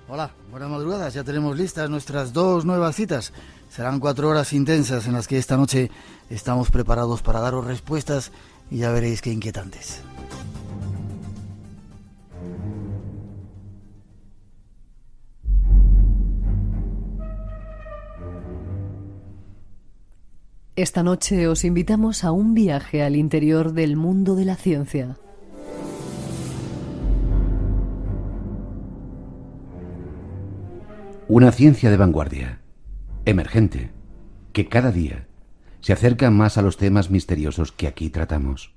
Hola, buenas madrugadas. Ya tenemos listas nuestras 2 nuevas citas. Serán 4 horas intensas en las que esta noche estamos preparados para daros respuestas y ya veréis qué inquietantes. Esta noche os invitamos a un viaje al interior del mundo de la ciencia. Una ciencia de vanguardia, emergente, que cada día se acerca más a los temas misteriosos que aquí tratamos.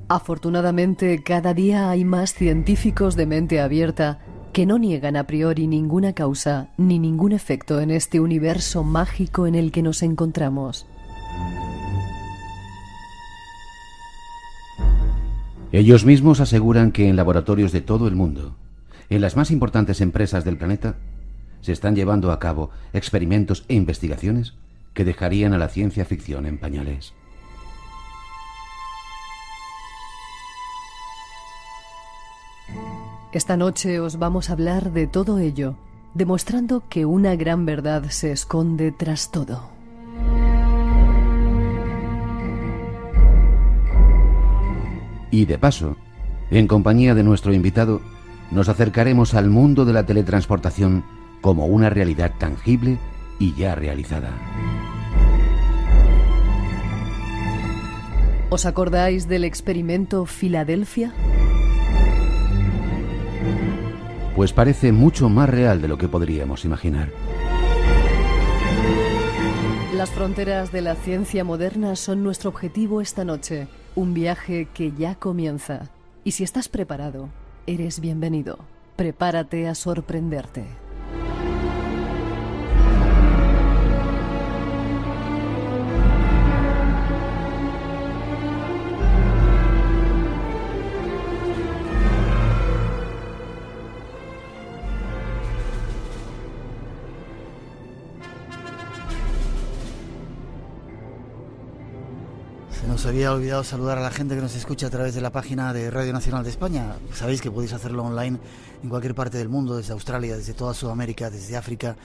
Afortunadamente, cada día hay más científicos de mente abierta que no niegan a priori ninguna causa ni ningún efecto en este universo mágico en el que nos encontramos. Ellos mismos aseguran que en laboratorios de todo el mundo, en las más importantes empresas del planeta, se están llevando a cabo experimentos e investigaciones que dejarían a la ciencia ficción en pañales. Esta noche os vamos a hablar de todo ello, demostrando que una gran verdad se esconde tras todo. Y de paso, en compañía de nuestro invitado, nos acercaremos al mundo de la teletransportación como una realidad tangible y ya realizada. ¿Os acordáis del experimento Filadelfia? Pues parece mucho más real de lo que podríamos imaginar. Las fronteras de la ciencia moderna son nuestro objetivo esta noche. Un viaje que ya comienza. Y si estás preparado, eres bienvenido. Prepárate a sorprenderte. Se nos había olvidado saludar a la gente que nos escucha a través de la página de Radio Nacional de España. Sabéis que podéis hacerlo online en cualquier parte del mundo, desde Australia, desde toda Sudamérica, desde África,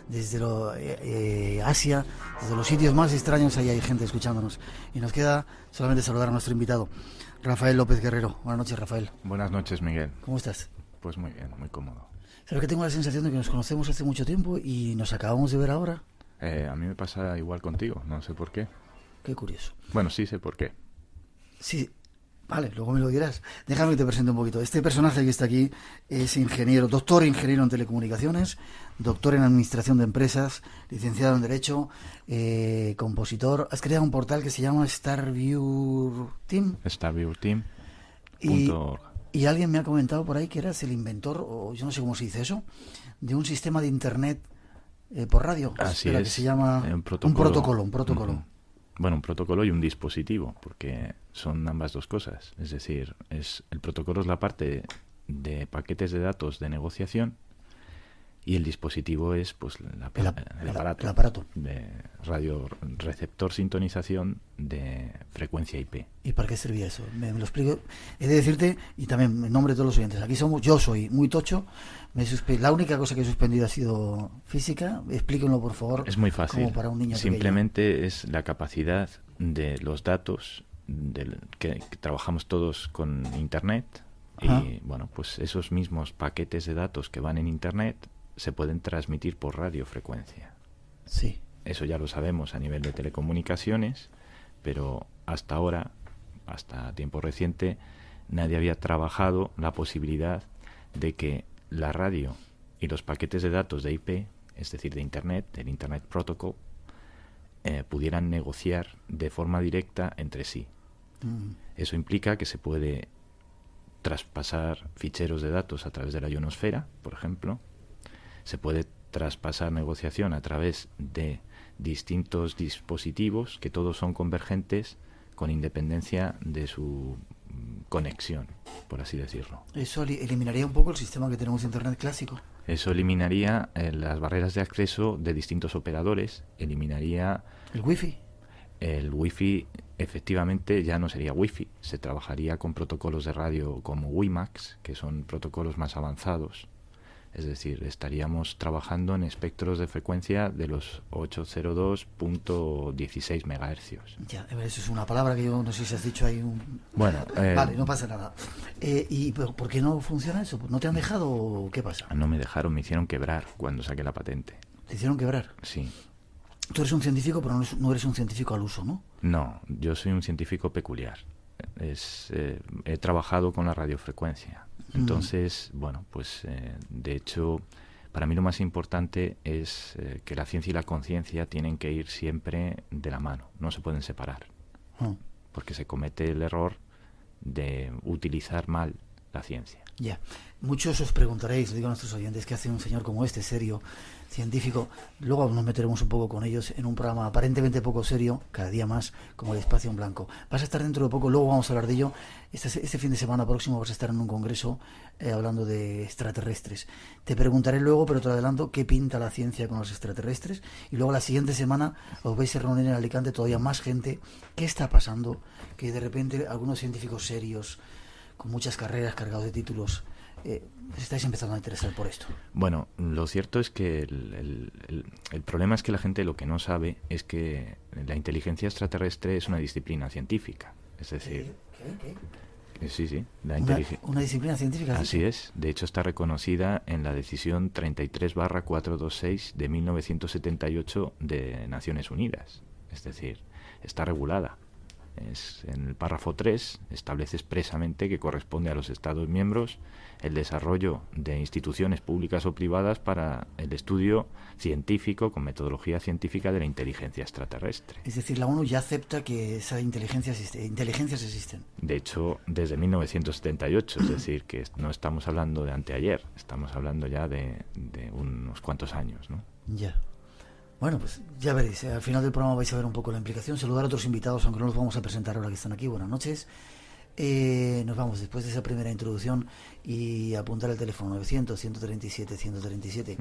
desde Asia, desde los sitios más extraños, ahí hay gente escuchándonos. Y nos queda solamente saludar a nuestro invitado, Rafael López Guerrero. Buenas noches, Rafael. Buenas noches, Miguel. ¿Cómo estás? Pues muy bien, muy cómodo. ¿Sabes que tengo la sensación de que nos conocemos hace mucho tiempo y nos acabamos de ver ahora? A mí me pasa igual contigo, no sé por qué. Qué curioso. Bueno, sí sé por qué. Sí, vale, luego me lo dirás. Déjame que te presente un poquito. Este personaje que está aquí es ingeniero, doctor ingeniero en telecomunicaciones, doctor en administración de empresas, licenciado en Derecho, compositor. Has creado un portal que se llama Starview Team. StarviewTeam.org. Y alguien me ha comentado por ahí que eras el inventor, o yo no sé cómo se dice eso, de un sistema de internet por radio. Así Espera, es. Que se llama un protocolo. Uh-huh. Bueno, un protocolo y un dispositivo, porque son ambas dos cosas. Es decir, el protocolo es la parte de paquetes de datos de negociación y el dispositivo es pues el aparato de radioreceptor sintonización de frecuencia IP. ¿Y para qué servía eso? Me lo explico. He de decirte, y también en nombre de todos los oyentes, yo soy muy tocho, la única cosa que he suspendido ha sido física. Explíquenlo, por favor. Es muy fácil. Como para un niño Simplemente pequeño. Es la capacidad de los datos que trabajamos todos con Internet. Ajá. Y bueno, pues esos mismos paquetes de datos que van en Internet se pueden transmitir por radiofrecuencia. Sí. Eso ya lo sabemos a nivel de telecomunicaciones, pero hasta ahora, hasta tiempo reciente, nadie había trabajado la posibilidad de que la radio y los paquetes de datos de IP, es decir, de Internet, el Internet Protocol, pudieran negociar de forma directa entre sí. Eso implica que se puede traspasar ficheros de datos a través de la ionosfera, por ejemplo. Se puede traspasar negociación a través de distintos dispositivos que todos son convergentes con independencia de su conexión, por así decirlo. Eso eliminaría un poco el sistema que tenemos de Internet clásico. Eso eliminaría las barreras de acceso de distintos operadores, eliminaría... ¿El wifi? El wifi efectivamente ya no sería Wi-Fi, se trabajaría con protocolos de radio como WiMAX, que son protocolos más avanzados. Es decir, estaríamos trabajando en espectros de frecuencia de los 802.16 MHz. Ya, eso es una palabra que yo no sé si has dicho ahí. Bueno, vale, no pasa nada. ¿Y por qué no funciona eso? ¿No te han dejado o qué pasa? No me dejaron, me hicieron quebrar cuando saqué la patente. ¿Te hicieron quebrar? Sí. Tú eres un científico, pero no eres un científico al uso, ¿no? No, yo soy un científico peculiar. He trabajado con la radiofrecuencia. Entonces, bueno, pues de hecho, para mí lo más importante es que la ciencia y la conciencia tienen que ir siempre de la mano, no se pueden separar, porque se comete el error de utilizar mal la ciencia. Ya, muchos os preguntaréis, lo digo a nuestros oyentes, ¿qué hace un señor como este, serio, científico? Luego nos meteremos un poco con ellos en un programa aparentemente poco serio, cada día más, como el Espacio en Blanco. Vas a estar dentro de poco, luego vamos a hablar de ello. Este fin de semana próximo vas a estar en un congreso hablando de extraterrestres. Te preguntaré luego, pero te lo adelanto, qué pinta la ciencia con los extraterrestres. Y luego la siguiente semana os vais a reunir en Alicante todavía más gente. ¿Qué está pasando? Que de repente algunos científicos serios, con muchas carreras, cargados de títulos, estáis empezando a interesar por esto. Bueno, lo cierto es que el problema es que la gente lo que no sabe es que la inteligencia extraterrestre es una disciplina científica. Es decir, ¿Qué? Sí, una disciplina científica. Así es. De hecho, está reconocida en la decisión 33/426 de 1978 de Naciones Unidas. Es decir, está regulada. En el párrafo 3 establece expresamente que corresponde a los Estados miembros el desarrollo de instituciones públicas o privadas para el estudio científico con metodología científica de la inteligencia extraterrestre. Es decir, la ONU ya acepta que esas inteligencias existen. De hecho, desde 1978, es decir, que no estamos hablando de anteayer, estamos hablando ya de unos cuantos años, ¿no? Ya. Bueno, pues ya veréis, al final del programa vais a ver un poco la implicación. Saludar a otros invitados, aunque no los vamos a presentar ahora que están aquí. Buenas noches. Nos vamos después de esa primera introducción y apuntar el teléfono 900-137-137.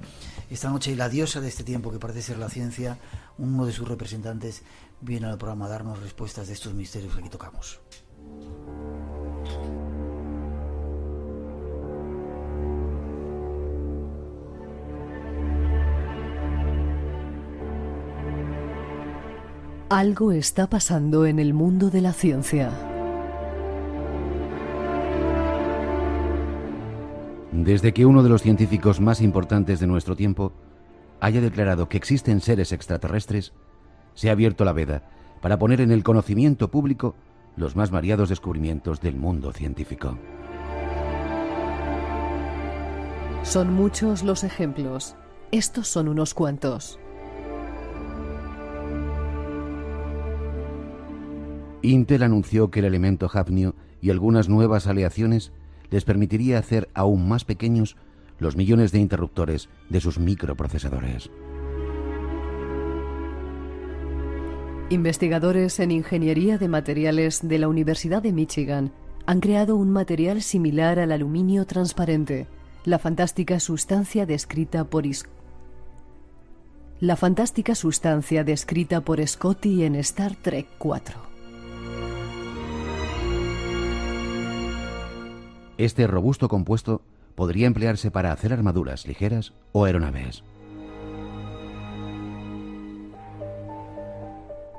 Esta noche la diosa de este tiempo, que parece ser la ciencia, uno de sus representantes, viene al programa a darnos respuestas de estos misterios que aquí tocamos. Algo está pasando en el mundo de la ciencia. Desde que uno de los científicos más importantes de nuestro tiempo haya declarado que existen seres extraterrestres, se ha abierto la veda para poner en el conocimiento público los más variados descubrimientos del mundo científico. Son muchos los ejemplos. Estos son unos cuantos. Intel anunció que el elemento hafnio y algunas nuevas aleaciones les permitiría hacer aún más pequeños los millones de interruptores de sus microprocesadores. Investigadores en ingeniería de materiales de la Universidad de Michigan han creado un material similar al aluminio transparente, la fantástica sustancia descrita por Scotty en Star Trek 4. Este robusto compuesto podría emplearse para hacer armaduras ligeras o aeronaves.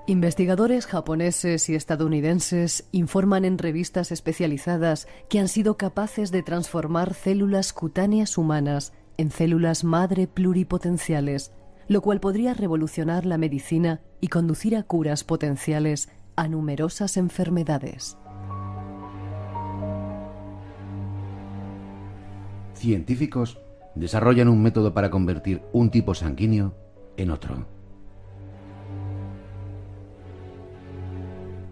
Investigadores japoneses y estadounidenses informan en revistas especializadas que han sido capaces de transformar células cutáneas humanas en células madre pluripotenciales, lo cual podría revolucionar la medicina y conducir a curas potenciales a numerosas enfermedades. Científicos desarrollan un método para convertir un tipo sanguíneo en otro.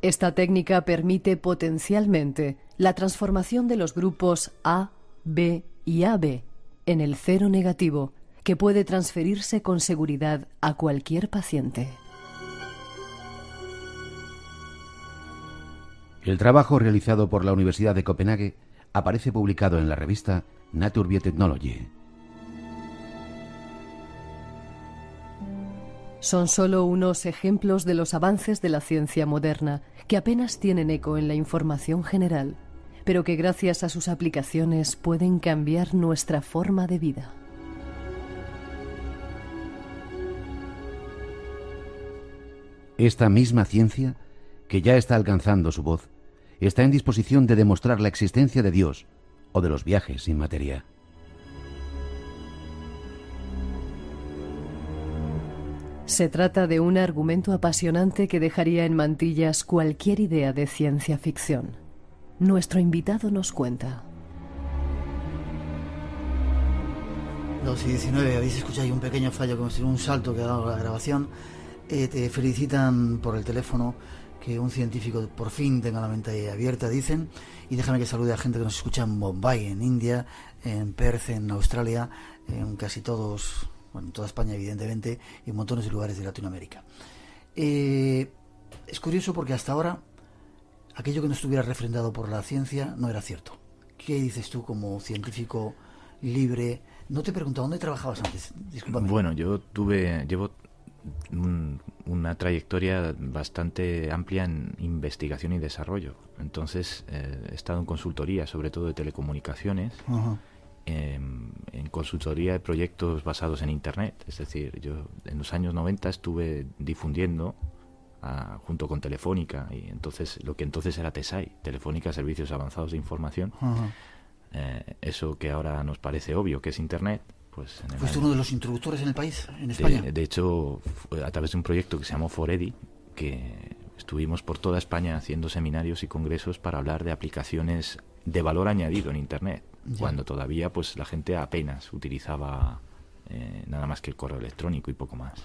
Esta técnica permite potencialmente la transformación de los grupos A, B y AB en el cero negativo, que puede transferirse con seguridad a cualquier paciente. El trabajo realizado por la Universidad de Copenhague aparece publicado en la revista Nature Biotechnology. Son solo unos ejemplos de los avances de la ciencia moderna, que apenas tienen eco en la información general, pero que gracias a sus aplicaciones pueden cambiar nuestra forma de vida. Esta misma ciencia, que ya está alcanzando su voz, está en disposición de demostrar la existencia de Dios o de los viajes sin materia. Se trata de un argumento apasionante que dejaría en mantillas cualquier idea de ciencia ficción. Nuestro invitado nos cuenta. 2:19, habéis escuchado ahí un pequeño fallo, como si un salto que ha dado la grabación. Te felicitan por el teléfono, que un científico por fin tenga la mente abierta, dicen. Y déjame que salude a gente que nos escucha en Bombay, en India, en Perth, en Australia, en casi todos, bueno, en toda España evidentemente, y en montones de lugares de Latinoamérica. Es curioso porque hasta ahora aquello que no estuviera refrendado por la ciencia no era cierto. ¿Qué dices tú como científico libre? No te he preguntado, ¿dónde trabajabas antes? Discúlpame. Bueno, llevo una trayectoria bastante amplia en investigación y desarrollo. Entonces he estado en consultoría, sobre todo de telecomunicaciones, en consultoría de proyectos basados en Internet. Es decir, yo en los años 90 estuve difundiendo junto con Telefónica, y entonces lo que entonces era TESAI, Telefónica Servicios Avanzados de Información, eso que ahora nos parece obvio que es Internet. Pues ¿Fuiste uno de los introductores en el país, en España? De hecho, a través de un proyecto que se llamó Foredi, que estuvimos por toda España haciendo seminarios y congresos para hablar de aplicaciones de valor añadido en Internet, cuando todavía pues la gente apenas utilizaba nada más que el correo electrónico y poco más.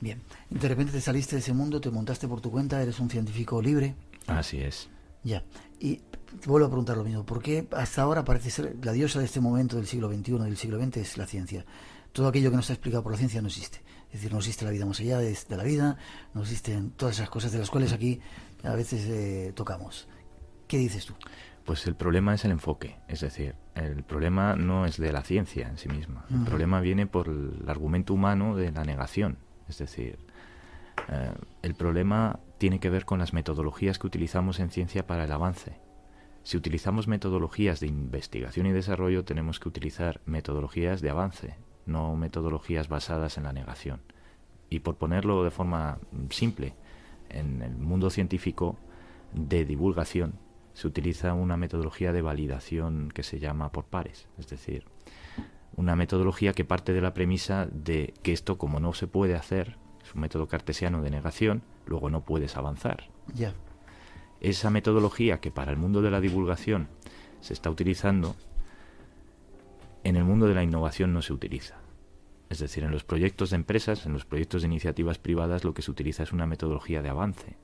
Bien, de repente te saliste de ese mundo, te montaste por tu cuenta, eres un científico libre. Así es. Ya, y te vuelvo a preguntar lo mismo. ¿Por qué hasta ahora parece ser la diosa de este momento del siglo XXI, del siglo XX, es la ciencia? Todo aquello que no está explicado por la ciencia no existe. Es decir, no existe la vida más allá de la vida, no existen todas esas cosas de las cuales aquí a veces tocamos. ¿Qué dices tú? Pues el problema es el enfoque. Es decir, el problema no es de la ciencia en sí misma. El problema viene por el argumento humano de la negación. Es decir, el problema tiene que ver con las metodologías que utilizamos en ciencia para el avance. Si utilizamos metodologías de investigación y desarrollo, tenemos que utilizar metodologías de avance, no metodologías basadas en la negación. Y por ponerlo de forma simple, en el mundo científico de divulgación se utiliza una metodología de validación que se llama por pares, es decir, una metodología que parte de la premisa de que esto, como no se puede hacer, es un método cartesiano de negación, luego no puedes avanzar. Ya. Esa metodología que para el mundo de la divulgación se está utilizando, en el mundo de la innovación no se utiliza. Es decir, en los proyectos de empresas, en los proyectos de iniciativas privadas, lo que se utiliza es una metodología de avance.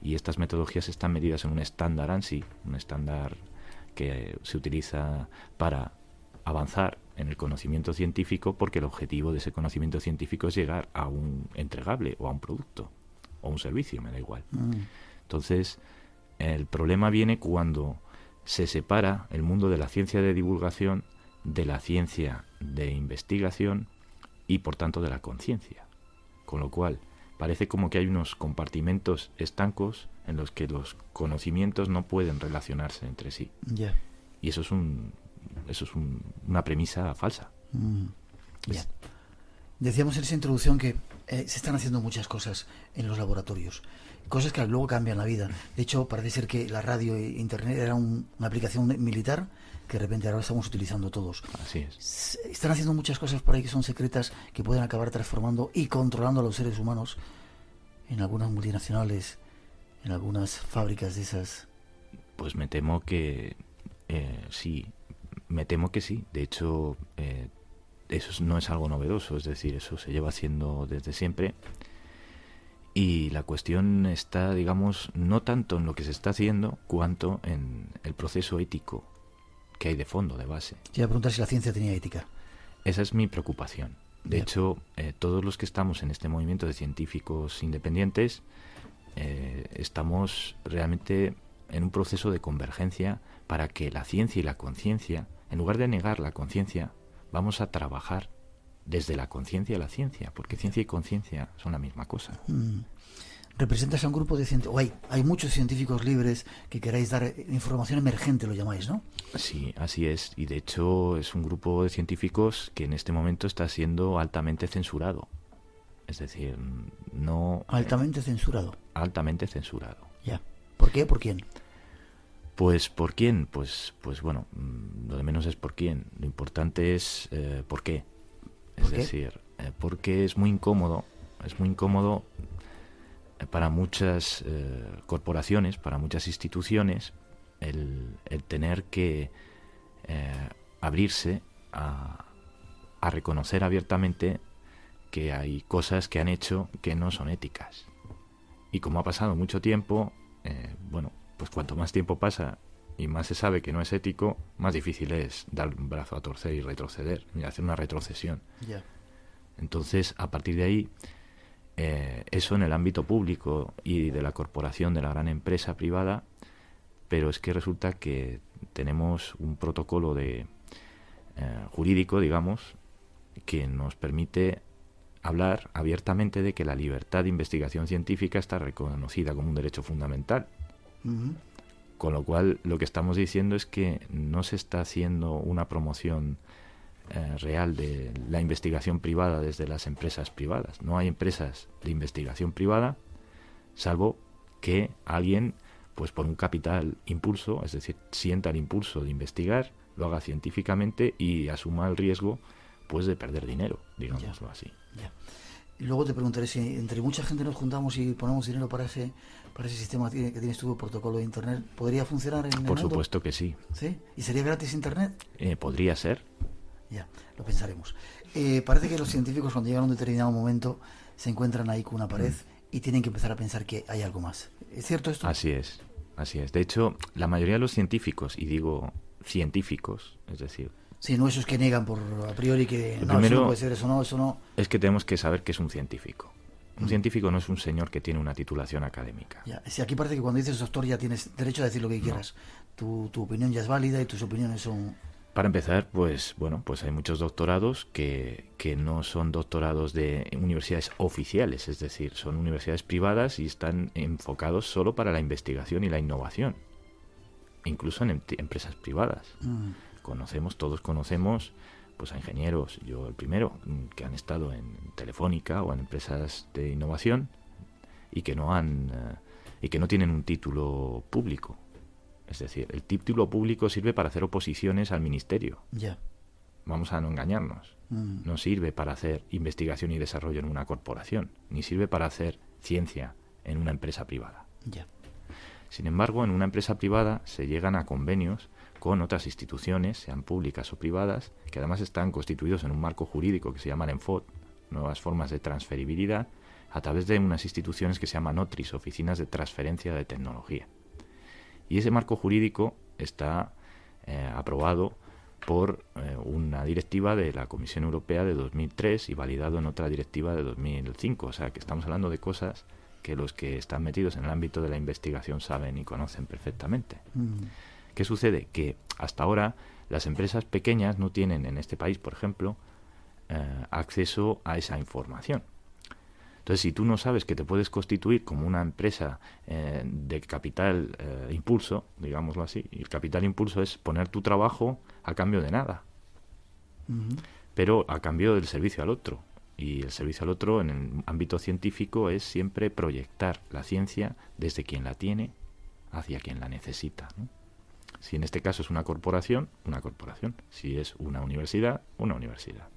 Y estas metodologías están medidas en un estándar ANSI, un estándar que se utiliza para avanzar en el conocimiento científico, porque el objetivo de ese conocimiento científico es llegar a un entregable o a un producto o un servicio, me da igual. Entonces, el problema viene cuando se separa el mundo de la ciencia de divulgación de la ciencia de investigación y, por tanto, de la conciencia. Con lo cual, parece como que hay unos compartimentos estancos en los que los conocimientos no pueden relacionarse entre sí. Ya. Y eso es una premisa falsa. Ya. Decíamos en esa introducción que se están haciendo muchas cosas en los laboratorios, cosas que luego cambian la vida. De hecho, parece ser que la radio e internet era una aplicación militar que de repente ahora estamos utilizando todos. Así es. Están haciendo muchas cosas por ahí que son secretas, que pueden acabar transformando y controlando a los seres humanos en algunas multinacionales, en algunas fábricas de esas. Pues me temo que sí. Me temo que sí. De hecho, eso no es algo novedoso. Es decir, eso se lleva haciendo desde siempre. Y la cuestión está, digamos, no tanto en lo que se está haciendo, cuanto en el proceso ético que hay de fondo, de base. Te iba a preguntar si la ciencia tenía ética. Esa es mi preocupación. De hecho, todos los que estamos en este movimiento de científicos independientes estamos realmente en un proceso de convergencia para que la ciencia y la conciencia, en lugar de negar la conciencia, vamos a trabajar desde la conciencia de la ciencia, porque ciencia y conciencia son la misma cosa. Representas a un grupo de científicos, hay muchos científicos libres que queráis dar información emergente, lo llamáis, ¿no? Sí, así es, y de hecho es un grupo de científicos que en este momento está siendo altamente censurado. Es decir, no... Altamente censurado. Altamente censurado. Ya. ¿Por qué? ¿Por quién? Pues ¿por quién? Pues bueno, lo de menos es por quién. Lo importante es por qué. Es decir, porque es muy incómodo para muchas corporaciones, para muchas instituciones, el tener que abrirse a reconocer abiertamente que hay cosas que han hecho que no son éticas. Y como ha pasado mucho tiempo, bueno, pues cuanto más tiempo pasa y más se sabe que no es ético, más difícil es dar un brazo a torcer y retroceder, y hacer una retrocesión. Yeah. Entonces, a partir de ahí, eso en el ámbito público y de la corporación, de la gran empresa privada, pero es que resulta que tenemos un protocolo de jurídico, digamos, que nos permite hablar abiertamente de que la libertad de investigación científica está reconocida como un derecho fundamental. Uh-huh. Con lo cual, lo que estamos diciendo es que no se está haciendo una promoción real de la investigación privada desde las empresas privadas. No hay empresas de investigación privada, salvo que alguien, pues por un capital impulso, es decir, sienta el impulso de investigar, lo haga científicamente y asuma el riesgo, pues, de perder dinero, digámoslo así. Ya. Y luego te preguntaré si entre mucha gente nos juntamos y ponemos dinero para ese sistema que tienes tú, el protocolo de Internet, ¿podría funcionar en el mundo? Por supuesto que sí. ¿Sí? ¿Y sería gratis Internet? Podría ser. Ya, lo pensaremos. Parece que los científicos, cuando llegan a un determinado momento, se encuentran ahí con una pared y tienen que empezar a pensar que hay algo más. ¿Es cierto esto? Así es, así es. De hecho, la mayoría de los científicos, y digo científicos, es decir... Sí, no esos que negan por a priori que no, primero, eso no puede ser, eso no. Es que tenemos que saber que es un científico. Un científico no es un señor que tiene una titulación académica. Ya, si aquí parece que cuando dices doctor ya tienes derecho a decir lo que quieras. Tu opinión ya es válida y tus opiniones son... Para empezar, pues bueno, pues hay muchos doctorados que no son doctorados de universidades oficiales, es decir, son universidades privadas y están enfocados solo para la investigación y la innovación, incluso en empresas privadas. Todos conocemos pues a ingenieros, yo el primero, que han estado en Telefónica o en empresas de innovación y que no tienen un título público. Es decir, el título público sirve para hacer oposiciones al ministerio. Ya. Vamos a no engañarnos. No sirve para hacer investigación y desarrollo en una corporación, ni sirve para hacer ciencia en una empresa privada. Ya. Sin embargo, en una empresa privada se llegan a convenios con otras instituciones, sean públicas o privadas, que además están constituidos en un marco jurídico que se llama ENFOT, nuevas formas de transferibilidad, a través de unas instituciones que se llaman OTRIS, Oficinas de Transferencia de Tecnología. Y ese marco jurídico está aprobado por una directiva de la Comisión Europea de 2003 y validado en otra directiva de 2005. O sea, que estamos hablando de cosas que los que están metidos en el ámbito de la investigación saben y conocen perfectamente. ¿Qué sucede? Que hasta ahora las empresas pequeñas no tienen en este país, por ejemplo, acceso a esa información. Entonces, si tú no sabes que te puedes constituir como una empresa de capital impulso, digámoslo así, y el capital impulso es poner tu trabajo a cambio de nada, pero a cambio del servicio al otro. Y el servicio al otro en el ámbito científico es siempre proyectar la ciencia desde quien la tiene hacia quien la necesita, ¿no? Si en este caso es una corporación, una corporación. Si es una universidad, una universidad.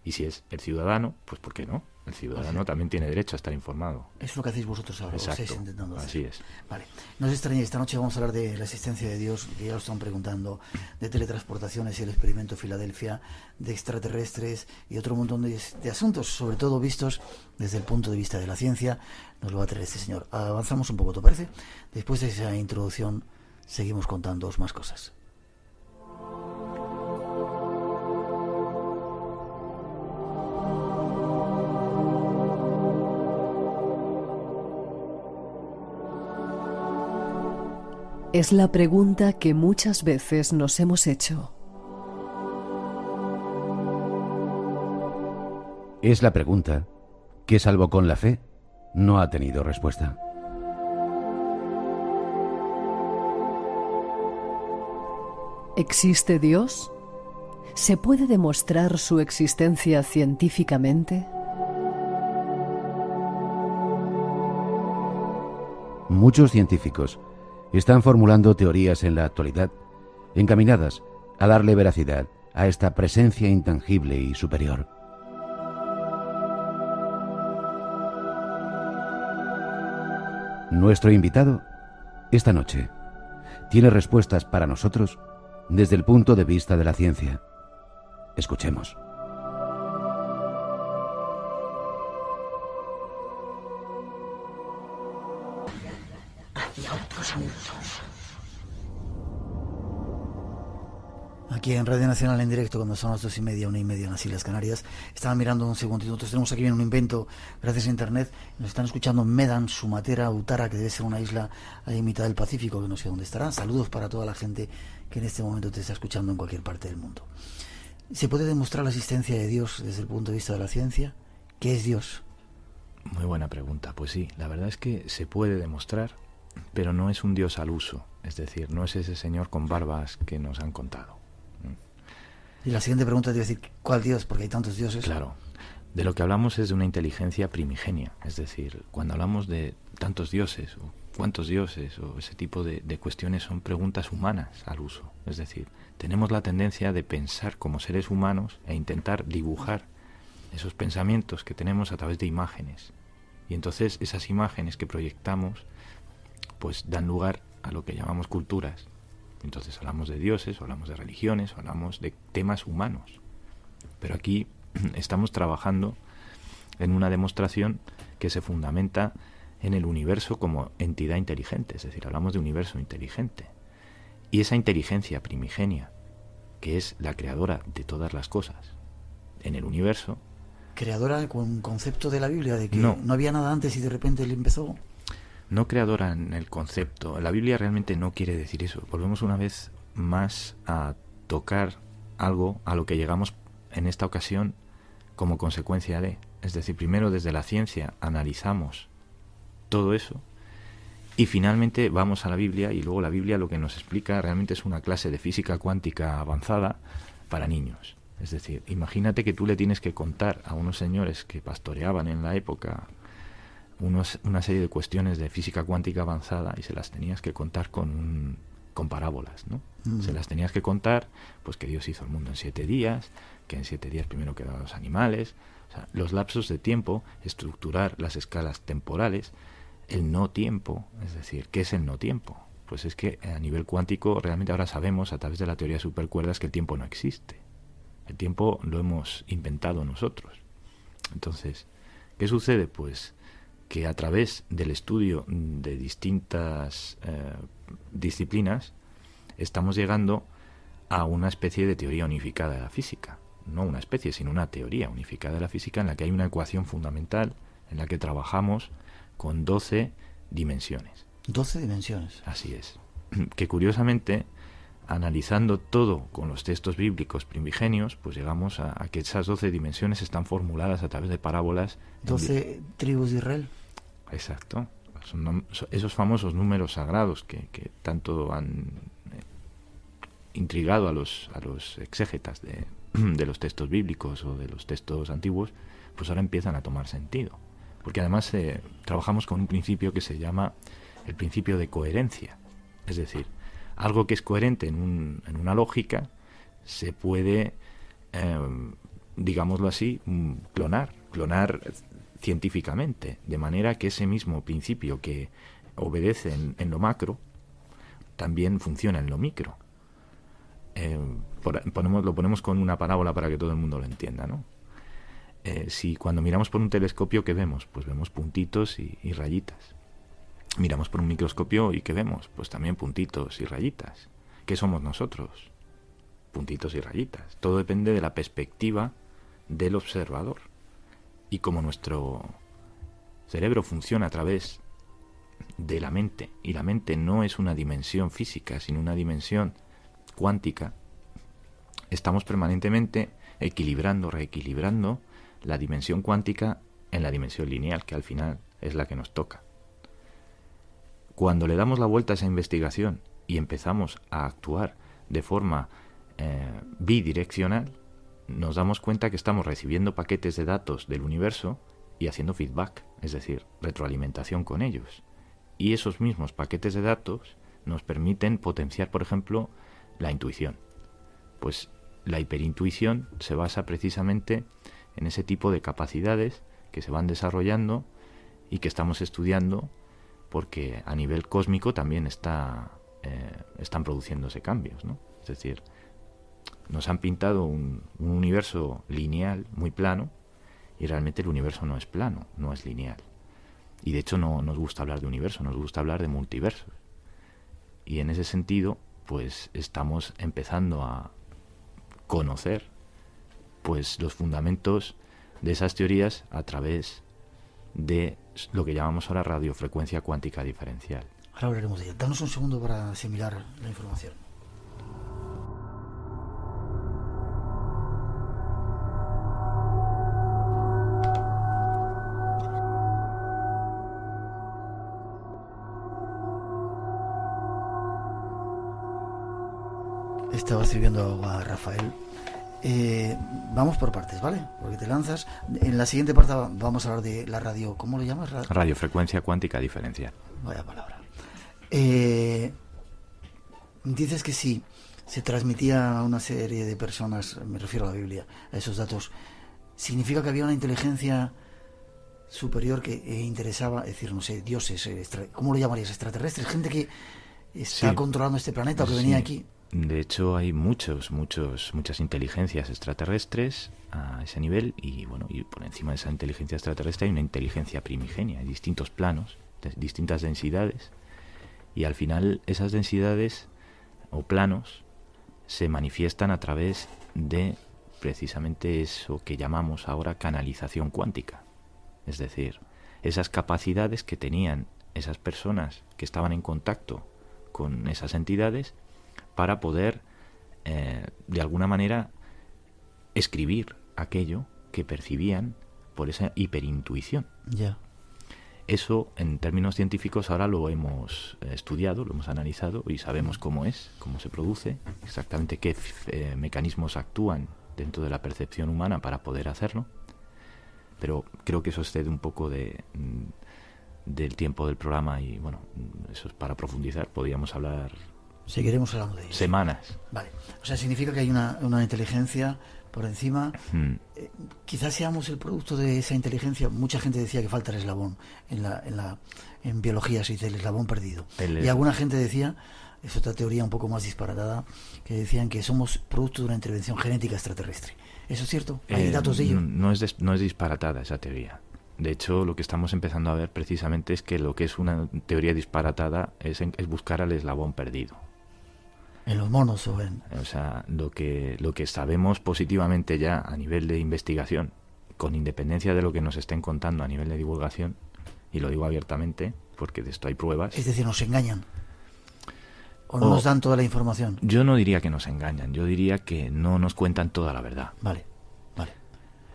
Y si es el ciudadano, pues ¿por qué no? El ciudadano también tiene derecho a estar informado. Es lo que hacéis vosotros ahora. Exacto, estáis intentando hacer. así es. Vale. No os extrañéis, esta noche vamos a hablar de la existencia de Dios, que ya lo están preguntando, de teletransportaciones y el experimento Filadelfia, de extraterrestres y otro montón de asuntos, sobre todo vistos desde el punto de vista de la ciencia. Nos lo va a traer este señor. Avanzamos un poco, ¿te parece? Después de esa introducción, seguimos contándoos más cosas. Es la pregunta que muchas veces nos hemos hecho. Es la pregunta que, salvo con la fe, no ha tenido respuesta. ¿Existe Dios? ¿Se puede demostrar su existencia científicamente? Muchos científicos están formulando teorías en la actualidad encaminadas a darle veracidad a esta presencia intangible y superior. Nuestro invitado, esta noche, tiene respuestas para nosotros desde el punto de vista de la ciencia. Escuchemos. Aquí en Radio Nacional en directo, cuando son las 2:30, 1:30 en las Islas Canarias. Estaba mirando un segundito. Nosotros tenemos aquí bien un invento, gracias a internet. Nos están escuchando Medan, Sumatra, Utara, que debe ser una isla ahí en mitad del Pacífico, que no sé dónde estará. Saludos para toda la gente que en este momento te está escuchando en cualquier parte del mundo. ¿Se puede demostrar la existencia de Dios desde el punto de vista de la ciencia? ¿Qué es Dios? Muy buena pregunta. Pues sí, la verdad es que se puede demostrar, pero no es un Dios al uso. Es decir, no es ese señor con barbas que nos han contado. Y la siguiente pregunta te iba a decir, ¿cuál Dios? Porque hay tantos dioses. Claro. De lo que hablamos es de una inteligencia primigenia. Es decir, cuando hablamos de tantos dioses, o cuántos dioses, o ese tipo de cuestiones, son preguntas humanas al uso. Es decir, tenemos la tendencia de pensar como seres humanos e intentar dibujar esos pensamientos que tenemos a través de imágenes. Y entonces esas imágenes que proyectamos pues dan lugar a lo que llamamos culturas. Entonces hablamos de dioses, o hablamos de religiones, o hablamos de temas humanos. Pero aquí estamos trabajando en una demostración que se fundamenta en el universo como entidad inteligente. Es decir, hablamos de universo inteligente. Y esa inteligencia primigenia, que es la creadora de todas las cosas en el universo... ¿Creadora con un concepto de la Biblia, de que no había nada antes y de repente él empezó? No creadora en el concepto. La Biblia realmente no quiere decir eso. Volvemos una vez más a tocar algo a lo que llegamos en esta ocasión como consecuencia de. Es decir, primero desde la ciencia analizamos todo eso y finalmente vamos a la Biblia, y luego la Biblia lo que nos explica realmente es una clase de física cuántica avanzada para niños. Es decir, imagínate que tú le tienes que contar a unos señores que pastoreaban en la época una serie de cuestiones de física cuántica avanzada, y se las tenías que contar con parábolas, ¿no? Se las tenías que contar, pues que Dios hizo el mundo en 7 días, que en 7 días primero quedaron los animales, o sea, los lapsos de tiempo, estructurar las escalas temporales, el no tiempo. Es decir, ¿qué es el no tiempo? Pues es que a nivel cuántico realmente ahora sabemos a través de la teoría de supercuerdas que el tiempo no existe. El tiempo lo hemos inventado nosotros. Entonces, ¿qué sucede? Pues que a través del estudio de distintas disciplinas estamos llegando a una especie de teoría unificada de la física. No una especie, sino una teoría unificada de la física en la que hay una ecuación fundamental en la que trabajamos con 12 dimensiones. 12 dimensiones. Así es. Que curiosamente, analizando todo con los textos bíblicos primigenios, pues llegamos a que esas 12 dimensiones están formuladas a través de parábolas. 12 tribus de Israel. Exacto. Son esos famosos números sagrados que tanto han intrigado a los exégetas de los textos bíblicos o de los textos antiguos, pues ahora empiezan a tomar sentido. Porque además trabajamos con un principio que se llama el principio de coherencia. Es decir, algo que es coherente en una lógica se puede, digámoslo así, clonar científicamente, de manera que ese mismo principio que obedece en lo macro también funciona en lo micro. Lo ponemos con una parábola para que todo el mundo lo entienda, ¿no? Si cuando miramos por un telescopio, ¿qué vemos? Pues vemos puntitos y rayitas. Miramos por un microscopio y ¿qué vemos? Pues también puntitos y rayitas. ¿Qué somos nosotros? Puntitos y rayitas. Todo depende de la perspectiva del observador. Y como nuestro cerebro funciona a través de la mente, y la mente no es una dimensión física, sino una dimensión cuántica, estamos permanentemente equilibrando, reequilibrando la dimensión cuántica en la dimensión lineal, que al final es la que nos toca. Cuando le damos la vuelta a esa investigación y empezamos a actuar de forma bidireccional, nos damos cuenta que estamos recibiendo paquetes de datos del universo y haciendo feedback, es decir, retroalimentación con ellos. Y esos mismos paquetes de datos nos permiten potenciar, por ejemplo, la intuición. Pues la hiperintuición se basa precisamente en ese tipo de capacidades que se van desarrollando y que estamos estudiando, porque a nivel cósmico también están produciéndose cambios, ¿no? Es decir, nos han pintado un universo lineal muy plano, y realmente el universo no es plano, no es lineal. Y de hecho no nos gusta hablar de universo, nos gusta hablar de multiversos. Y en ese sentido, pues estamos empezando a conocer pues los fundamentos de esas teorías a través de lo que llamamos ahora radiofrecuencia cuántica diferencial. Ahora hablaremos de ella. Danos un segundo para asimilar la información. Estaba sirviendo agua a Rafael. Vamos por partes, ¿vale? Porque te lanzas. En la siguiente parte vamos a hablar de la radio. ¿Cómo lo llamas? Radiofrecuencia cuántica diferencial. Vaya palabra. Dices que sí, se transmitía a una serie de personas, me refiero a la Biblia, a esos datos. ¿Significa que había una inteligencia superior que interesaba, es decir, no sé, dioses, ¿cómo lo llamarías? ¿Extraterrestres? ¿Gente que está controlando este planeta o que venía aquí? De hecho, hay muchas inteligencias extraterrestres a ese nivel, y bueno, y por encima de esa inteligencia extraterrestre hay una inteligencia primigenia, hay distintos planos, distintas densidades, y al final esas densidades o planos se manifiestan a través de precisamente eso que llamamos ahora canalización cuántica. Es decir, esas capacidades que tenían esas personas que estaban en contacto con esas entidades para poder, de alguna manera, escribir aquello que percibían por esa hiperintuición. Ya. Eso, en términos científicos, ahora lo hemos estudiado, lo hemos analizado y sabemos cómo se produce, exactamente qué mecanismos actúan dentro de la percepción humana para poder hacerlo. Pero creo que eso excede un poco del tiempo del programa y, bueno, eso es para profundizar. Podríamos hablar... Seguiremos hablando de ello. Semanas. Vale. O sea, significa que hay una inteligencia por encima. Quizás seamos el producto de esa inteligencia. Mucha gente decía que falta el eslabón. En biología se dice el eslabón perdido. Y alguna gente decía, es otra teoría un poco más disparatada, que decían que somos producto de una intervención genética extraterrestre. ¿Eso es cierto? ¿Hay datos de ello? No es disparatada esa teoría. De hecho, lo que estamos empezando a ver precisamente es que lo que es una teoría disparatada es buscar al eslabón perdido. ¿En los monos o en...? O sea, lo que sabemos positivamente ya a nivel de investigación, con independencia de lo que nos estén contando a nivel de divulgación, y lo digo abiertamente porque de esto hay pruebas... Es decir, ¿nos engañan? ¿O no nos dan toda la información? Yo no diría que nos engañan, yo diría que no nos cuentan toda la verdad. Vale.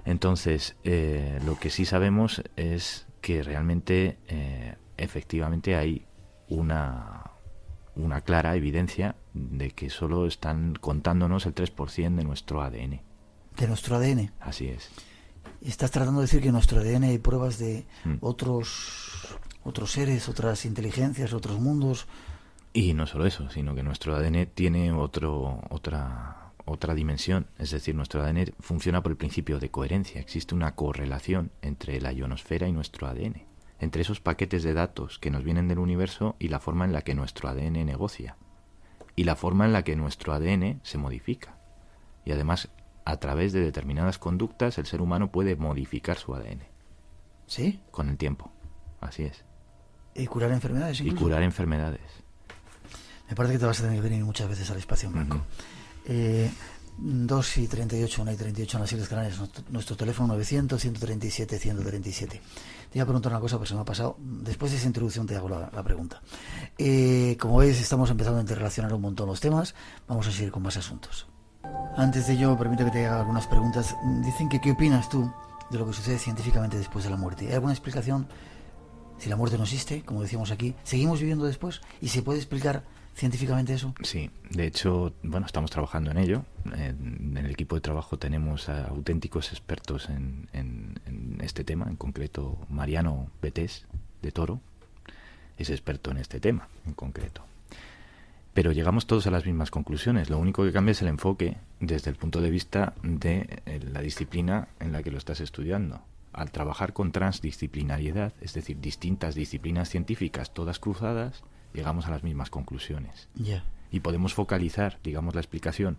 Entonces, lo que sí sabemos es que realmente, efectivamente, hay una clara evidencia de que solo están contándonos el 3% de nuestro ADN. ¿De nuestro ADN? Así es. ¿Estás tratando de decir que en nuestro ADN hay pruebas de otros seres, otras inteligencias, otros mundos? Y no solo eso, sino que nuestro ADN tiene otra dimensión. Es decir, nuestro ADN funciona por el principio de coherencia. Existe una correlación entre la ionosfera y nuestro ADN, entre esos paquetes de datos que nos vienen del universo y la forma en la que nuestro ADN negocia, y la forma en la que nuestro ADN se modifica. Y además, a través de determinadas conductas, el ser humano puede modificar su ADN. ¿Sí? Con el tiempo. Así es. ¿Y curar enfermedades incluso? Y curar enfermedades. Me parece que te vas a tener que venir muchas veces al espacio en blanco. 2:38, 1:38 en las Islas Canarias, nuestro teléfono 900-137-137. Te iba a preguntar una cosa, pero se me ha pasado. Después de esa introducción te hago la pregunta. Como ves, estamos empezando a interrelacionar un montón los temas. Vamos a seguir con más asuntos. Antes de ello, permite que te haga algunas preguntas. Dicen que ¿qué opinas tú de lo que sucede científicamente después de la muerte. ¿Hay alguna explicación? Si la muerte no existe, como decíamos aquí, ¿seguimos viviendo después? ¿Y se puede explicar científicamente eso? Sí, de hecho, bueno, estamos trabajando en ello. En el equipo de trabajo tenemos a auténticos expertos en este tema, en concreto Mariano Betés de Toro es experto en este tema en concreto. Pero llegamos todos a las mismas conclusiones. Lo único que cambia es el enfoque desde el punto de vista de la disciplina en la que lo estás estudiando. Al trabajar con transdisciplinariedad, es decir, distintas disciplinas científicas, todas cruzadas, llegamos a las mismas conclusiones. Yeah. Y podemos focalizar, digamos, la explicación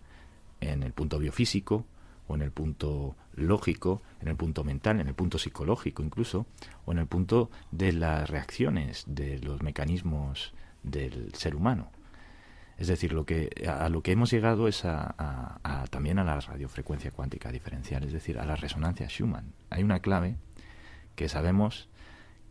en el punto biofísico, o en el punto lógico, en el punto mental, en el punto psicológico incluso, o en el punto de las reacciones, de los mecanismos del ser humano. Es decir, a lo que hemos llegado es también a la radiofrecuencia cuántica diferencial, es decir, a la resonancia Schumann. Hay una clave que sabemos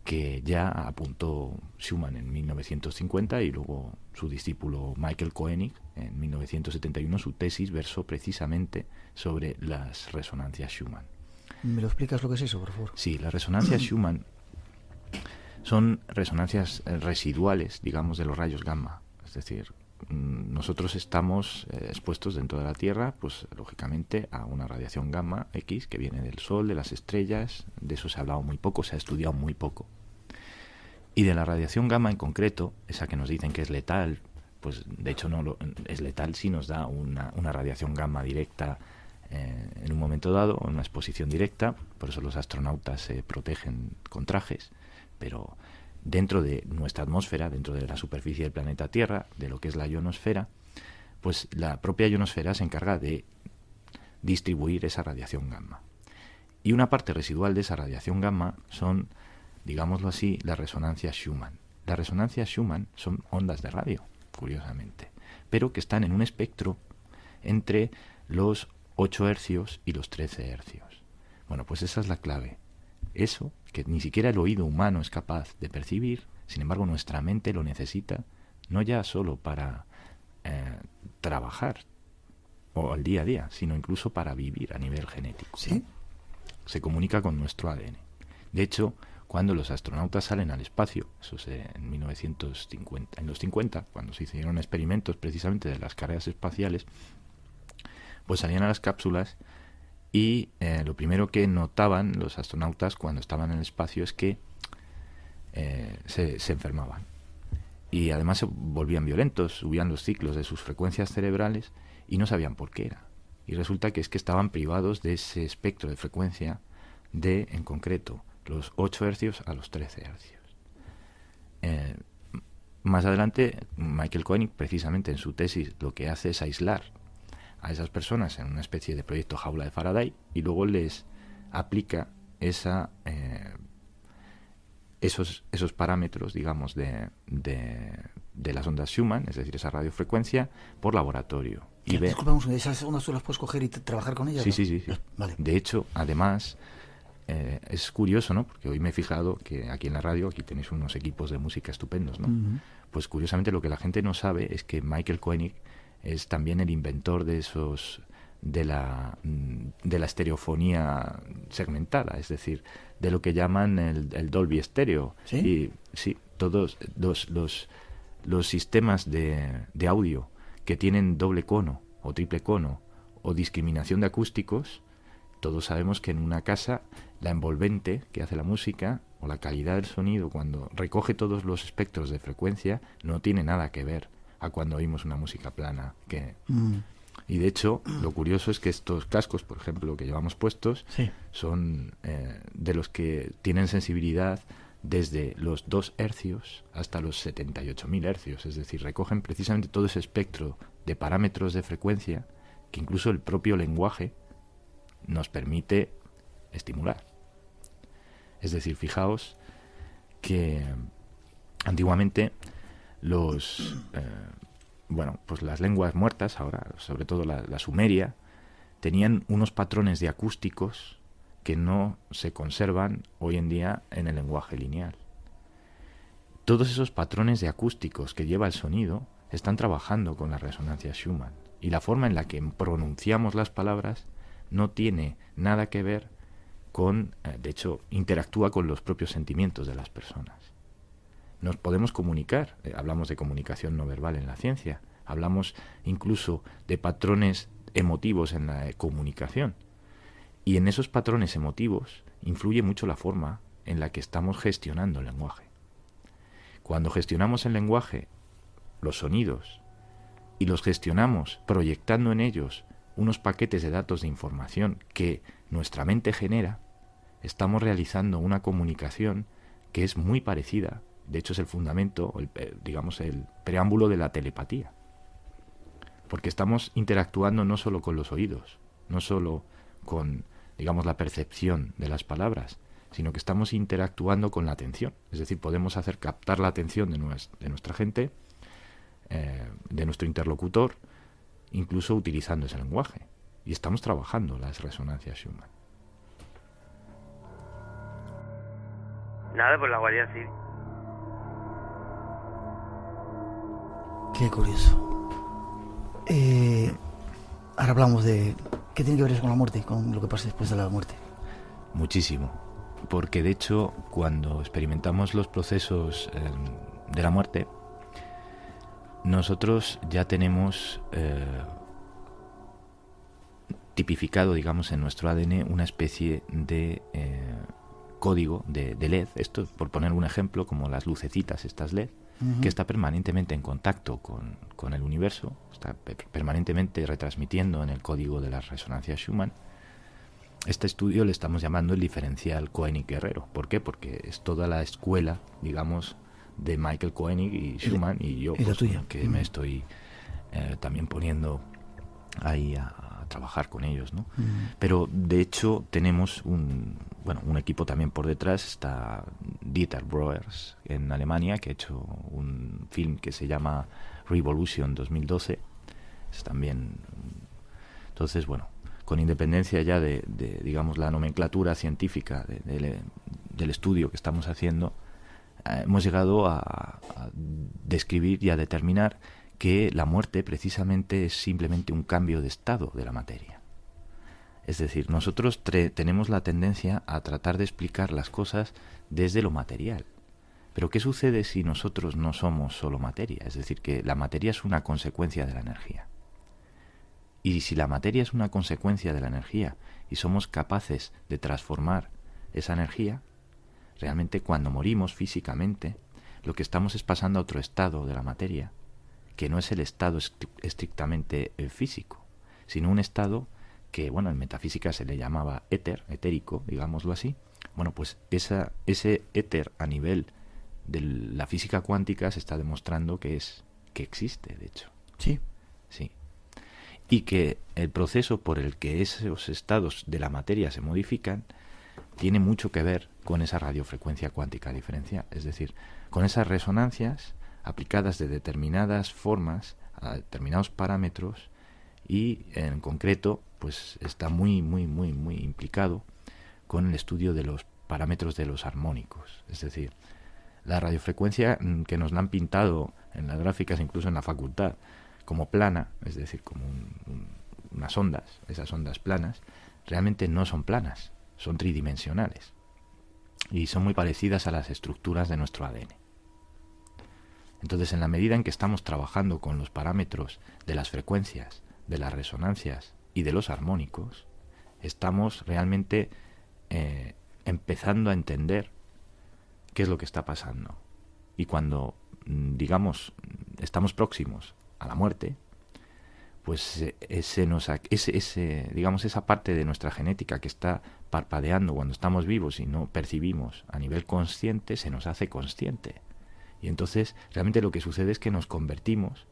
que ya apuntó Schumann en 1950 y luego su discípulo Michael Koenig en 1971 su tesis versó precisamente sobre las resonancias Schumann. ¿Me lo explicas lo que es eso, por favor? Sí, las resonancias Schumann son resonancias residuales, digamos, de los rayos gamma. Es decir, nosotros estamos expuestos dentro de la Tierra, pues lógicamente a una radiación gamma X que viene del Sol, de las estrellas. De eso se ha hablado muy poco, se ha estudiado muy poco. Y de la radiación gamma en concreto, esa que nos dicen que es letal, pues de hecho no es letal si nos da una radiación gamma directa en un momento dado, una exposición directa. Por eso los astronautas se protegen con trajes, pero dentro de nuestra atmósfera, dentro de la superficie del planeta Tierra, de lo que es la ionosfera, pues la propia ionosfera se encarga de distribuir esa radiación gamma. Y una parte residual de esa radiación gamma son, digámoslo así, las resonancias Schumann. Las resonancias Schumann son ondas de radio, curiosamente, pero que están en un espectro entre los 8 hercios y los 13 hercios. Bueno, pues esa es la clave. Eso que ni siquiera el oído humano es capaz de percibir, sin embargo nuestra mente lo necesita, no ya solo para trabajar o al día a día, sino incluso para vivir a nivel genético. ¿Sí? Se comunica con nuestro ADN. De hecho, cuando los astronautas salen al espacio, eso es en 1950, en los 50, cuando se hicieron experimentos precisamente de las carreras espaciales, pues salían a las cápsulas y lo primero que notaban los astronautas cuando estaban en el espacio es que se enfermaban. Y además se volvían violentos, subían los ciclos de sus frecuencias cerebrales y no sabían por qué era. Y resulta que es que estaban privados de ese espectro de frecuencia de, en concreto, los 8 hercios a los 13 hercios. Más adelante, Michael Koenig, precisamente en su tesis, lo que hace es aislar a esas personas en una especie de proyecto jaula de Faraday y luego les aplica esos parámetros, digamos, de las ondas Schumann, es decir, esa radiofrecuencia, por laboratorio. Y disculpa, ¿esas ondas tú las puedes coger y trabajar con ellas? Sí. Vale. De hecho, además, es curioso, ¿no? Porque hoy me he fijado que aquí en la radio, aquí tenéis unos equipos de música estupendos, ¿no? Uh-huh. Pues curiosamente lo que la gente no sabe es que Michael Koenig es también el inventor de la estereofonía segmentada, es decir, de lo que llaman el Dolby Stereo. ¿Sí? Y sí, todos los sistemas de audio que tienen doble cono o triple cono o discriminación de acústicos, todos sabemos que en una casa la envolvente que hace la música o la calidad del sonido cuando recoge todos los espectros de frecuencia no tiene nada que ver a cuando oímos una música plana. Y de hecho, lo curioso es que estos cascos, por ejemplo, que llevamos puestos, sí, son de los que tienen sensibilidad desde los 2 hercios hasta los 78.000 hercios, es decir, recogen precisamente todo ese espectro de parámetros de frecuencia que incluso el propio lenguaje nos permite estimular. Es decir, fijaos que antiguamente pues las lenguas muertas, ahora sobre todo la sumeria, tenían unos patrones de acústicos que no se conservan hoy en día en el lenguaje lineal. Todos esos patrones de acústicos que lleva el sonido están trabajando con la resonancia Schumann, y la forma en la que pronunciamos las palabras no tiene nada que ver de hecho, interactúa con los propios sentimientos de las personas. Nos podemos comunicar, hablamos de comunicación no verbal en la ciencia, hablamos incluso de patrones emotivos en la comunicación. Y en esos patrones emotivos influye mucho la forma en la que estamos gestionando el lenguaje. Cuando gestionamos el lenguaje, los sonidos, y los gestionamos proyectando en ellos unos paquetes de datos de información que nuestra mente genera, estamos realizando una comunicación que es muy parecida, de hecho es el fundamento, digamos el preámbulo de la telepatía. Porque estamos interactuando no solo con los oídos, no solo con, digamos, la percepción de las palabras, sino que estamos interactuando con la atención. Es decir, podemos hacer captar la atención de nuestra gente, de nuestro interlocutor, incluso utilizando ese lenguaje. Y estamos trabajando las resonancias Schumann. Nada, pues la Guardia Civil. Qué curioso. Ahora hablamos de... ¿Qué tiene que ver eso con la muerte? Con lo que pasa después de la muerte. Muchísimo. Porque de hecho, cuando experimentamos los procesos de la muerte, nosotros ya tenemos tipificado, digamos, en nuestro ADN una especie de código de LED. Esto, por poner un ejemplo, como las lucecitas, estas LED, que está permanentemente en contacto con el universo, está permanentemente retransmitiendo en el código de las resonancias Schumann. Este estudio le estamos llamando el diferencial Koenig-Guerrero. ¿Por qué? Porque es toda la escuela, digamos, de Michael Koenig y Schumann, y yo, pues, que me estoy también poniendo ahí a trabajar con ellos, ¿no? Pero de hecho tenemos un equipo también por detrás. Está Dieter Breuers en Alemania, que ha hecho un film que se llama Revolution 2012. Es también, entonces, bueno, con independencia ya de digamos, la nomenclatura científica del estudio que estamos haciendo, hemos llegado a describir y a determinar que la muerte precisamente es simplemente un cambio de estado de la materia. Es decir, nosotros tenemos la tendencia a tratar de explicar las cosas desde lo material. Pero ¿qué sucede si nosotros no somos solo materia? Es decir, que la materia es una consecuencia de la energía. Y si la materia es una consecuencia de la energía y somos capaces de transformar esa energía, realmente cuando morimos físicamente, lo que estamos es pasando a otro estado de la materia, que no es el estado estrictamente físico, sino un estado que, bueno, en metafísica se le llamaba éter, etérico, digámoslo así. Bueno, pues ese éter a nivel de la física cuántica se está demostrando que existe, de hecho. Sí. Sí. Y que el proceso por el que esos estados de la materia se modifican tiene mucho que ver con esa radiofrecuencia cuántica diferencial, es decir, con esas resonancias aplicadas de determinadas formas a determinados parámetros, y en concreto pues está muy implicado con el estudio de los parámetros de los armónicos. Es decir, la radiofrecuencia que nos la han pintado en las gráficas, incluso en la facultad, como plana, es decir, como unas ondas, esas ondas planas, realmente no son planas, son tridimensionales y son muy parecidas a las estructuras de nuestro ADN. Entonces, en la medida en que estamos trabajando con los parámetros de las frecuencias, de las resonancias y de los armónicos, estamos realmente empezando a entender qué es lo que está pasando. Y cuando, digamos, estamos próximos a la muerte, pues digamos, esa parte de nuestra genética que está parpadeando cuando estamos vivos y no percibimos a nivel consciente, se nos hace consciente. Y entonces realmente lo que sucede es que nos convertimos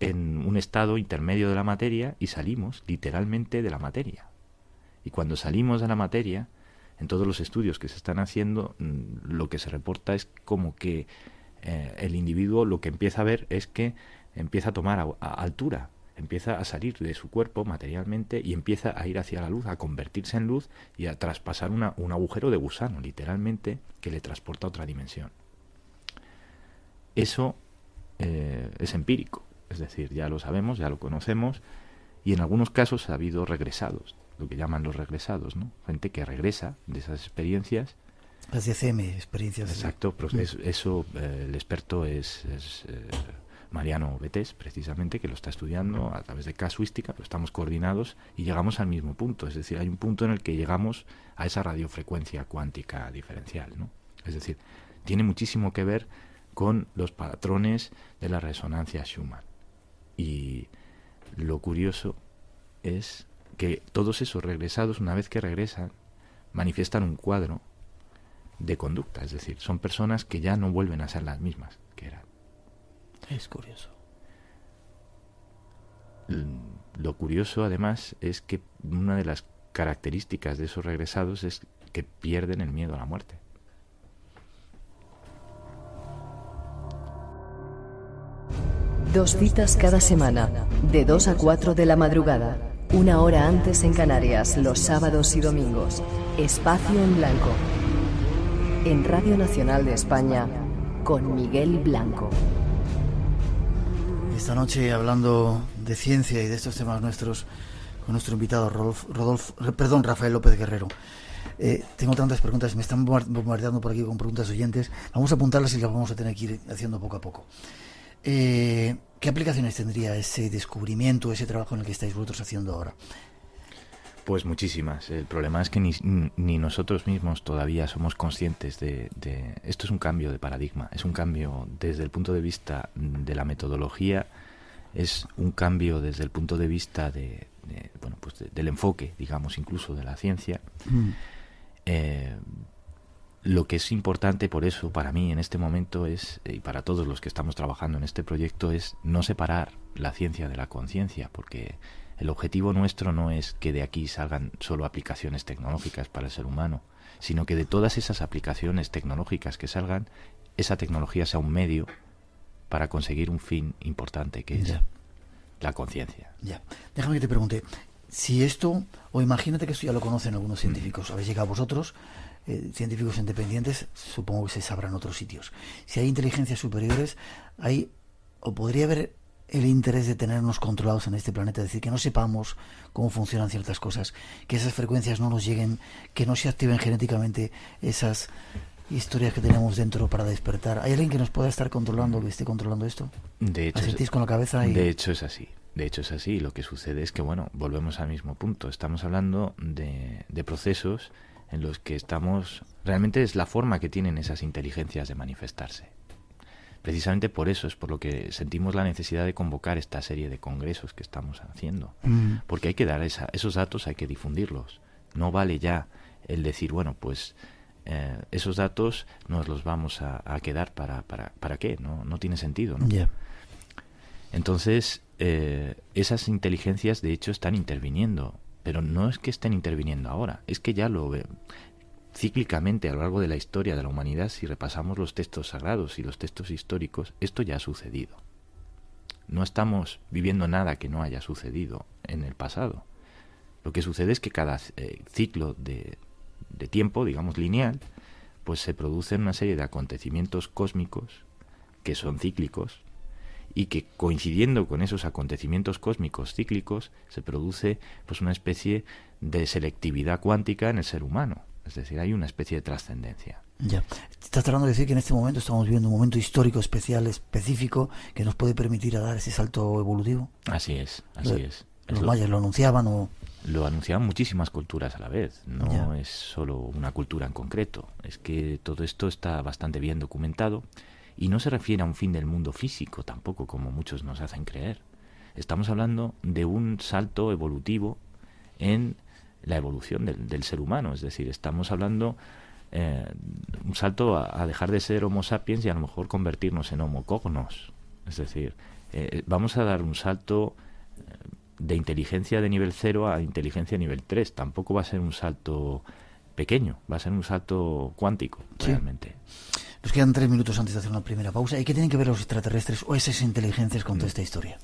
en un estado intermedio de la materia y salimos literalmente de la materia. Y cuando salimos de la materia, en todos los estudios que se están haciendo, lo que se reporta es como que el individuo lo que empieza a ver es que empieza a tomar a altura, empieza a salir de su cuerpo materialmente y empieza a ir hacia la luz, a convertirse en luz y a traspasar un agujero de gusano, literalmente, que le transporta a otra dimensión. Eso es empírico, es decir, ya lo sabemos, ya lo conocemos, Y en algunos casos ha habido regresados, lo que llaman los regresados, ¿no? Gente que regresa de esas experiencias. Las DCM, experiencias. Exacto, pero eso el experto es Mariano Betés, precisamente, que lo está estudiando a través de casuística, pero estamos coordinados y llegamos al mismo punto. Es decir, hay un punto en el que llegamos a esa radiofrecuencia cuántica diferencial, ¿no? Es decir, tiene muchísimo que ver con los patrones de la resonancia Schumann. Y lo curioso es que todos esos regresados, una vez que regresan, manifiestan un cuadro de conducta, es decir, son personas que ya no vuelven a ser las mismas que eran. Es curioso. Lo curioso, además, es que una de las características de esos regresados es que pierden el miedo a la muerte. Dos citas cada semana, de 2 a 4 de la madrugada, 1 hora antes en Canarias, los sábados y domingos. Espacio en Blanco. En Radio Nacional de España, con Miguel Blanco. Esta noche, hablando de ciencia y de estos temas nuestros, con nuestro invitado Rafael López Guerrero. Tengo tantas preguntas, me están bombardeando por aquí con preguntas oyentes. Vamos a apuntarlas y las vamos a tener que ir haciendo poco a poco. ¿Qué aplicaciones tendría ese descubrimiento, ese trabajo en el que estáis vosotros haciendo ahora? Pues muchísimas. El problema es que ni nosotros mismos todavía somos conscientes de... Esto es un cambio de paradigma, es un cambio desde el punto de vista de la metodología, es un cambio desde el punto de vista del enfoque, digamos, incluso de la ciencia. Lo que es importante por eso, para mí, en este momento es, y para todos los que estamos trabajando en este proyecto, es no separar la ciencia de la conciencia, porque el objetivo nuestro no es que de aquí salgan solo aplicaciones tecnológicas para el ser humano, sino que de todas esas aplicaciones tecnológicas que salgan, esa tecnología sea un medio para conseguir un fin importante, que es la conciencia. Ya. Déjame que te pregunte, si esto, o imagínate que esto ya lo conocen algunos científicos, habéis llegado vosotros, científicos independientes, supongo que se sabrán otros sitios. Si hay inteligencias superiores, hay, o podría haber el interés de tenernos controlados en este planeta, es decir, que no sepamos cómo funcionan ciertas cosas, que esas frecuencias no nos lleguen, que no se activen genéticamente esas historias que tenemos dentro para despertar. ¿Hay alguien que nos pueda estar controlando, que esté controlando esto? De hecho, ¿Asentís con la cabeza? De hecho es así. De hecho es así. Lo que sucede es que, bueno, volvemos al mismo punto. Estamos hablando de procesos en los que estamos... Realmente es la forma que tienen esas inteligencias de manifestarse. Precisamente por eso es por lo que sentimos la necesidad de convocar esta serie de congresos que estamos haciendo. Porque hay que dar esos datos, hay que difundirlos. No vale ya el decir, bueno, pues esos datos nos los vamos a quedar ¿para qué? No tiene sentido, ¿no? Yeah. Entonces, esas inteligencias de hecho están interviniendo, pero no es que estén interviniendo ahora, es que ya lo cíclicamente a lo largo de la historia de la humanidad, si repasamos los textos sagrados y los textos históricos, esto ya ha sucedido. No estamos viviendo nada que no haya sucedido en el pasado. Lo que sucede es que cada ciclo de tiempo, digamos lineal, pues se producen una serie de acontecimientos cósmicos que son cíclicos y que coincidiendo con esos acontecimientos cósmicos cíclicos se produce pues una especie de selectividad cuántica en el ser humano. Es decir, hay una especie de trascendencia. Ya. Estás tratando de decir que en este momento estamos viviendo un momento histórico especial, específico, que nos puede permitir dar ese salto evolutivo. Así es, así es. Los mayas lo anunciaban o... Lo anunciaban muchísimas culturas a la vez, no es solo una cultura en concreto. Es que todo esto está bastante bien documentado y no se refiere a un fin del mundo físico tampoco, como muchos nos hacen creer. Estamos hablando de un salto evolutivo en la evolución del ser humano, es decir, estamos hablando un salto a dejar de ser Homo sapiens y a lo mejor convertirnos en Homo cognos, es decir, vamos a dar un salto de inteligencia de nivel 0 a inteligencia de nivel 3, tampoco va a ser un salto pequeño, va a ser un salto cuántico, realmente. Nos quedan 3 minutos antes de hacer una primera pausa. ¿Y qué tienen que ver los extraterrestres o esas inteligencias con toda esta historia?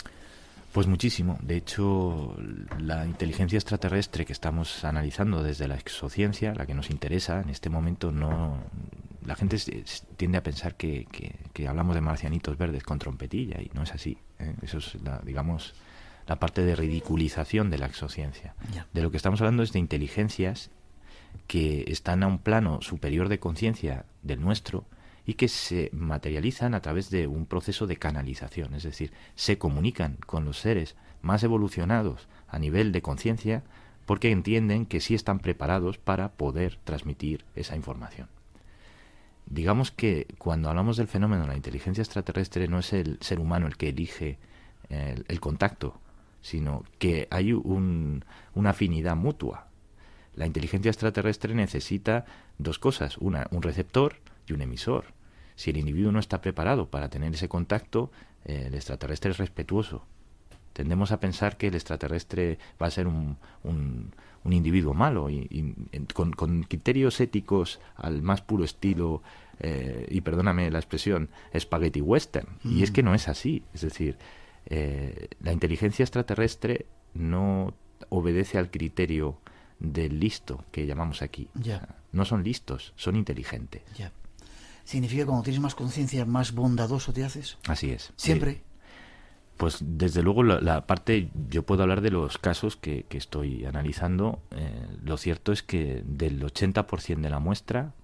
Pues muchísimo. De hecho, la inteligencia extraterrestre que estamos analizando desde la exociencia, la que nos interesa en este momento, no, la gente tiende a pensar que hablamos de marcianitos verdes con trompetilla y no es así. Eso es, digamos, la parte de ridiculización de la exociencia. Ya. De lo que estamos hablando es de inteligencias que están a un plano superior de conciencia del nuestro y que se materializan a través de un proceso de canalización, es decir, se comunican con los seres más evolucionados a nivel de conciencia porque entienden que sí están preparados para poder transmitir esa información. Digamos que cuando hablamos del fenómeno de la inteligencia extraterrestre no es el ser humano el que elige el contacto, sino que hay una afinidad mutua. La inteligencia extraterrestre necesita dos cosas, un receptor y un emisor. Si el individuo no está preparado para tener ese contacto, el extraterrestre es respetuoso. Tendemos a pensar que el extraterrestre va a ser un individuo malo y con criterios éticos al más puro estilo, y perdóname la expresión, spaghetti western. Y es que no es así. Es decir, la inteligencia extraterrestre no obedece al criterio del listo que llamamos aquí. Ya. No son listos, son inteligentes. Ya. ¿Significa que cuando tienes más conciencia, más bondadoso te haces? Así es. ¿Siempre? Pues desde luego la parte, yo puedo hablar de los casos que estoy analizando. Lo cierto es que del 80% de la muestra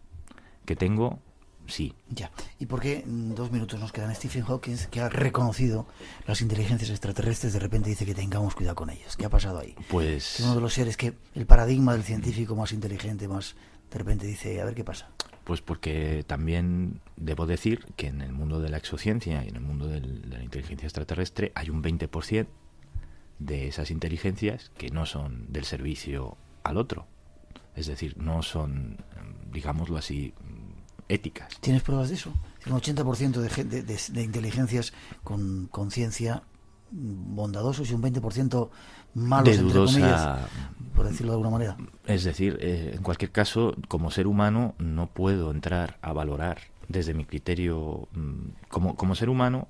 que tengo, sí. Ya. ¿Y por qué 2 minutos nos quedan? Stephen Hawking, que ha reconocido las inteligencias extraterrestres, de repente dice que tengamos cuidado con ellas. ¿Qué ha pasado ahí? Pues Que uno de los seres que el paradigma del científico más inteligente, más de repente dice, a ver qué pasa. Pues porque también debo decir que en el mundo de la exociencia y en el mundo de la inteligencia extraterrestre hay un 20% de esas inteligencias que no son del servicio al otro. Es decir, no son, digámoslo así, éticas. ¿Tienes pruebas de eso? Un 80% de inteligencias con conciencia bondadosos y un 20% malos, de entre dudosa, comillas, por decirlo de alguna manera. Es decir, en cualquier caso, como ser humano no puedo entrar a valorar desde mi criterio. Como ser humano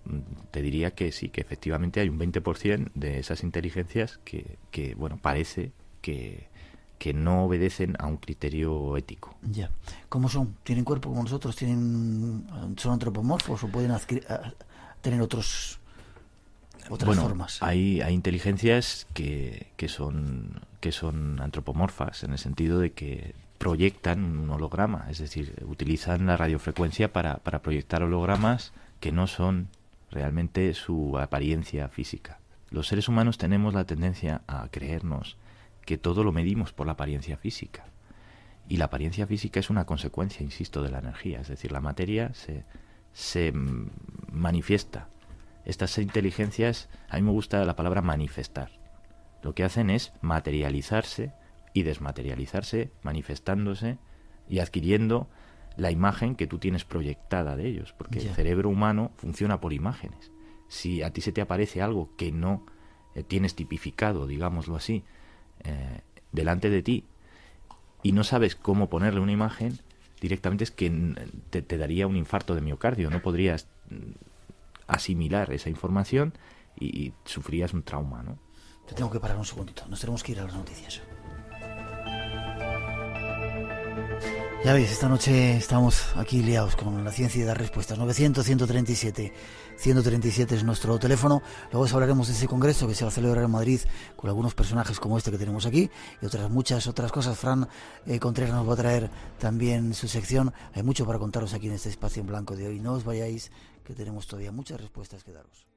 te diría que sí, que efectivamente hay un 20% de esas inteligencias que bueno, parece que no obedecen a un criterio ético. Ya. ¿Cómo son? ¿Tienen cuerpo como nosotros? ¿Son antropomorfos o pueden tener otras formas? Hay inteligencias que son antropomorfas, en el sentido de que proyectan un holograma, es decir, utilizan la radiofrecuencia para proyectar hologramas que no son realmente su apariencia física. Los seres humanos tenemos la tendencia a creernos que todo lo medimos por la apariencia física. Y la apariencia física es una consecuencia, insisto, de la energía. Es decir, la materia se manifiesta. Estas inteligencias, a mí me gusta la palabra manifestar. Lo que hacen es materializarse y desmaterializarse, manifestándose y adquiriendo la imagen que tú tienes proyectada de ellos. Porque el cerebro humano funciona por imágenes. Si a ti se te aparece algo que no tienes tipificado, digámoslo así, delante de ti, y no sabes cómo ponerle una imagen, directamente es que te daría un infarto de miocardio, no podrías asimilar esa información y sufrías un trauma, ¿no? Te tengo que parar un segundito, nos tenemos que ir a las noticias. Ya veis, esta noche estamos aquí liados con la ciencia y las respuestas. 900-137. 137 es nuestro teléfono. Luego hablaremos de ese congreso que se va a celebrar en Madrid con algunos personajes como este que tenemos aquí y muchas otras cosas. Fran Contreras nos va a traer también su sección. Hay mucho para contaros aquí en este espacio en blanco de hoy. No os vayáis, que tenemos todavía muchas respuestas que daros.